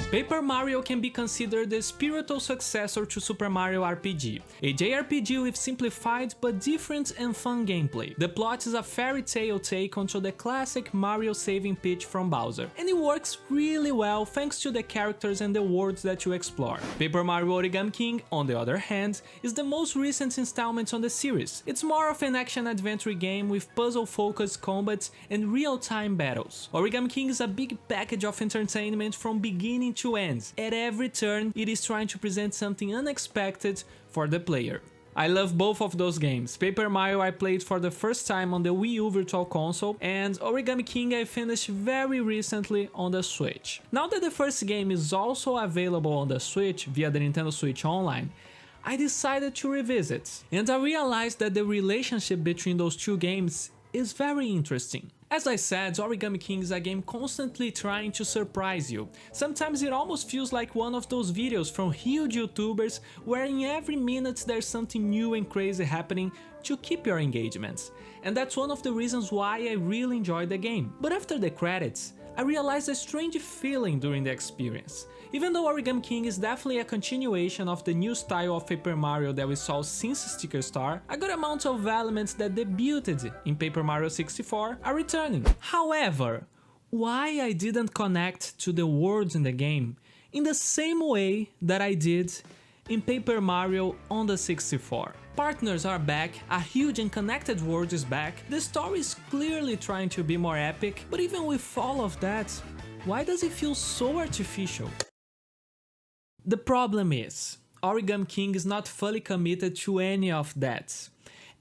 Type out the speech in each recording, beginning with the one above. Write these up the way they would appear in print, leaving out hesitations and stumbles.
Paper Mario can be considered the spiritual successor to Super Mario RPG, a JRPG with simplified but different and fun gameplay. The plot is a fairy tale take onto the classic Mario saving pitch from Bowser, and it works really well thanks to the characters and the worlds that you explore. Paper Mario Origami King, on the other hand, is the most recent installment on the series. It's more of an action-adventure game with puzzle-focused combats and real-time battles. Origami King is a big package of entertainment from beginning to end. At every turn, it is trying to present something unexpected for the player. I love both of those games. Paper Mario I played for the first time on the Wii U Virtual Console, and Origami King I finished very recently on the Switch. Now that the first game is also available on the Switch via the Nintendo Switch Online, I decided to revisit, and I realized that the relationship between those two games is very interesting. As I said, Origami King is a game constantly trying to surprise you. Sometimes it almost feels like one of those videos from huge YouTubers where in every minute there's something new and crazy happening to keep your engagement. And that's one of the reasons why I really enjoyed the game. But after the credits, I realized a strange feeling during the experience. Even though Origami King is definitely a continuation of the new style of Paper Mario that we saw since Sticker Star, a good amount of elements that debuted in Paper Mario 64 are returning. However, why I didn't connect to the worlds in the game in the same way that I did in Paper Mario on the 64. Partners are back, a huge and connected world is back, the story is clearly trying to be more epic, but even with all of that, why does it feel so artificial? The problem is, Origami King is not fully committed to any of that.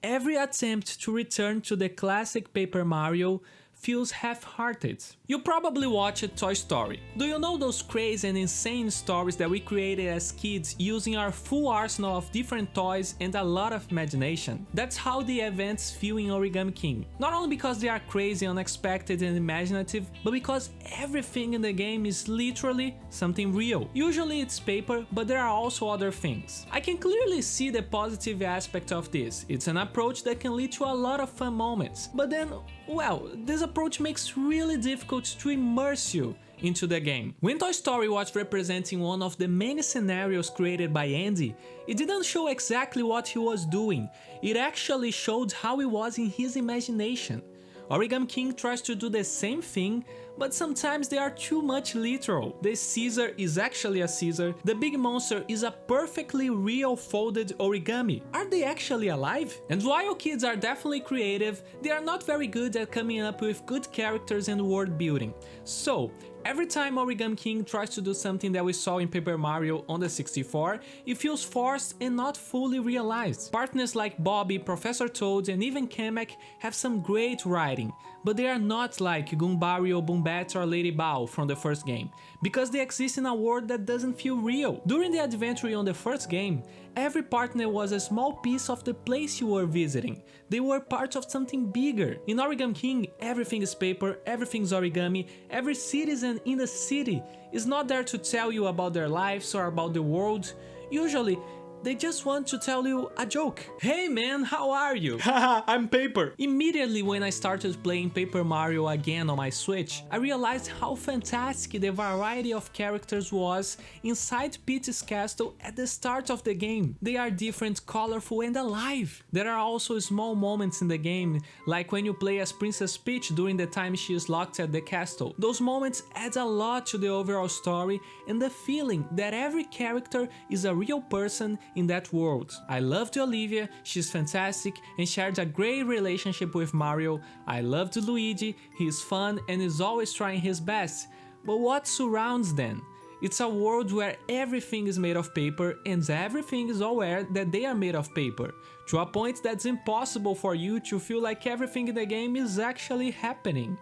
Every attempt to return to the classic Paper Mario feels half-hearted. You probably watched Toy Story. Do you know those crazy and insane stories that we created as kids using our full arsenal of different toys and a lot of imagination? That's how the events feel in Origami King. Not only because they are crazy, unexpected and imaginative, but because everything in the game is literally something real. Usually it's paper, but there are also other things. I can clearly see the positive aspect of this. It's an approach that can lead to a lot of fun moments. But then, well, this approach makes really difficult to immerse you into the game. When Toy Story was representing one of the many scenarios created by Andy, it didn't show exactly what he was doing, it actually showed how he was in his imagination. Origami King tries to do the same thing, but sometimes they are too much literal. The Caesar is actually a Caesar, the big monster is a perfectly real folded origami. Are they actually alive? And while kids are definitely creative, they are not very good at coming up with good characters and world building. So, every time Origami King tries to do something that we saw in Paper Mario on the 64, it feels forced and not fully realized. Partners like Bobby, Professor Toad and even Kamek have some great writing, but they are not like Goombario, Boombat or Lady Bow from the first game, because they exist in a world that doesn't feel real. During the adventure on the first game, every partner was a small piece of the place you were visiting. They were part of something bigger. In Origami King, everything is paper, everything's origami, every citizen in the city is not there to tell you about their lives or about the world. Usually, they just want to tell you a joke. Hey man, how are you? Haha, I'm Paper. Immediately when I started playing Paper Mario again on my Switch, I realized how fantastic the variety of characters was inside Peach's castle at the start of the game. They are different, colorful and alive. There are also small moments in the game, like when you play as Princess Peach during the time she is locked at the castle. Those moments add a lot to the overall story and the feeling that every character is a real person in that world. I loved Olivia, she's fantastic and shared a great relationship with Mario. I loved Luigi, he's fun and is always trying his best. But what surrounds them? It's a world where everything is made of paper and everything is aware that they are made of paper, to a point that's impossible for you to feel like everything in the game is actually happening.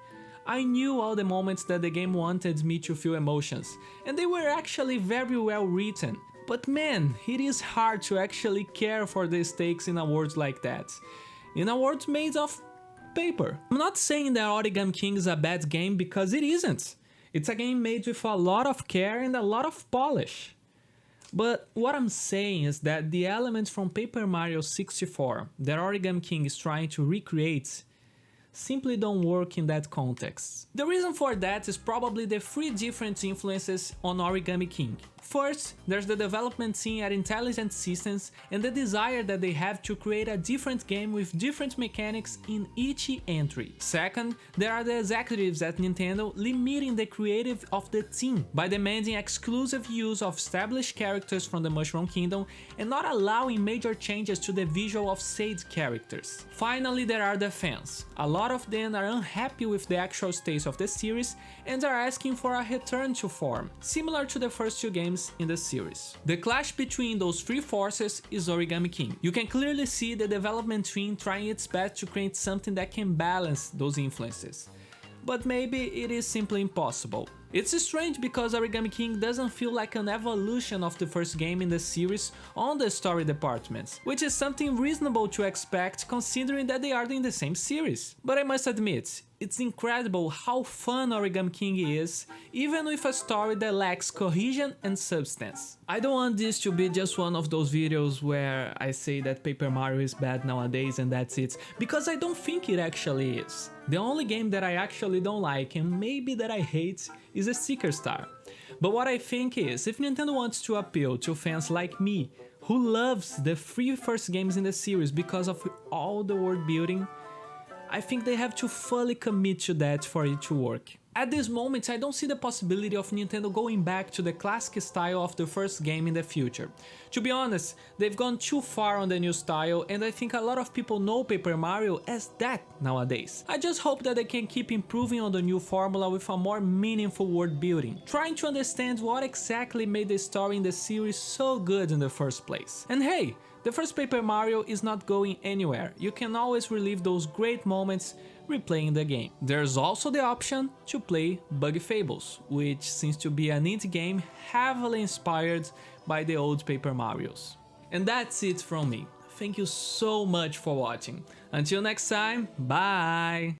I knew all the moments that the game wanted me to feel emotions, and they were actually very well written. But man, it is hard to actually care for the stakes in a world like that. In a world made of paper. I'm not saying that Origami King is a bad game because it isn't. It's a game made with a lot of care and a lot of polish. But what I'm saying is that the elements from Paper Mario 64 that Origami King is trying to recreate simply don't work in that context. The reason for that is probably the three different influences on Origami King. First, there's the development team at Intelligent Systems and the desire that they have to create a different game with different mechanics in each entry. Second, there are the executives at Nintendo limiting the creative of the team by demanding exclusive use of established characters from the Mushroom Kingdom and not allowing major changes to the visual of said characters. Finally, there are the fans. A lot of them are unhappy with the actual state of the series and are asking for a return to form, similar to the first two games in the series. The clash between those three forces is Origami King. You can clearly see the development team trying its best to create something that can balance those influences. But maybe it is simply impossible. It's strange because Origami King doesn't feel like an evolution of the first game in the series on the story departments, which is something reasonable to expect considering that they are in the same series. But I must admit, it's incredible how fun Origami King is, even with a story that lacks cohesion and substance. I don't want this to be just one of those videos where I say that Paper Mario is bad nowadays and that's it, because I don't think it actually is. The only game that I actually don't like and maybe that I hate is a Sticker Star. But what I think is, if Nintendo wants to appeal to fans like me, who loves the three first games in the series because of all the world building, I think they have to fully commit to that for it to work. At this moment, I don't see the possibility of Nintendo going back to the classic style of the first game in the future. To be honest, they've gone too far on the new style and I think a lot of people know Paper Mario as that nowadays. I just hope that they can keep improving on the new formula with a more meaningful world building, trying to understand what exactly made the story in the series so good in the first place. And hey, the first Paper Mario is not going anywhere, you can always relive those great moments replaying the game. There's also the option to play Bug Fables, which seems to be an indie game heavily inspired by the old Paper Marios. And that's it from me. Thank you so much for watching. Until next time, bye!